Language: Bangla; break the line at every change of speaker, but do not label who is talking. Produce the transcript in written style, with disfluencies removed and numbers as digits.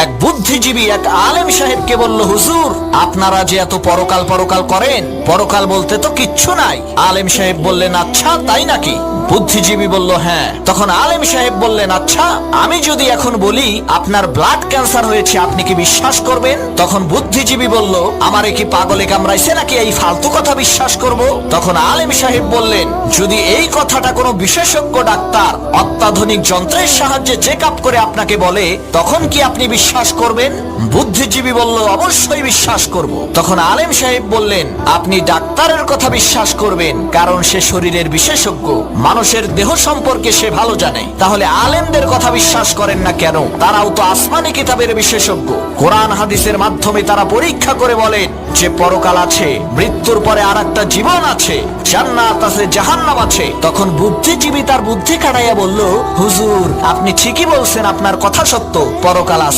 এক বুদ্ধিজীবী এক আলেম সাহেবকে বলল, হুজুর আপনারা যে এত পরকাল পরকাল করেন, পরকাল বলতে তো কিচ্ছু নাই। আলেম সাহেব বললেন, আচ্ছা তাই নাকি? বুদ্ধিজীবী বলল, হ্যাঁ। তখন আলেম সাহেব বললেন, আচ্ছা আমি যদি এখন বলি আপনার ব্লাড ক্যান্সার হয়েছে, আপনি কি বিশ্বাস করবেন? তখন বুদ্ধিজীবী বলল, আমারে কি পাগলে কামড়াইছে নাকি এই ফালতু কথা বিশ্বাস করব? তখন আলেম সাহেব বললেন, যদি এই কথাটা কোনো বিশেষজ্ঞ ডাক্তার অত্যাধুনিক যন্ত্রের সাহায্যে চেক আপ করে আপনাকে বলে, তখন কি আপনি বিশ্বাস করবেন? বুদ্ধিজীবী বলল, অবশ্যই বিশ্বাস করব। তখন আলেম সাহেব বললেন, আপনি ডাক্তারের কথা বিশ্বাস করবেন, কারণ সে শরীরের বিশেষজ্ঞ, মানুষের দেহ সম্পর্কে সে ভালো জানে। তাহলে আলেমদের কথা বিশ্বাস করেন না কেন? তারাও তো আসমানি কিতাবের বিশেষজ্ঞ। কোরআন হাদিসের মাধ্যমে তারা পরীক্ষা করে বলেন যে পরকাল আছে, মৃত্যুর পরে আর একটা জীবন আছে, জান্নাত আছে, জাহান্নাম আছে। তখন বুদ্ধিজীবী তার বুদ্ধি কাটাইয়া বলল, হুজুর আপনি ঠিকই বলছেন, আপনার কথা সত্য, পরকাল আছে।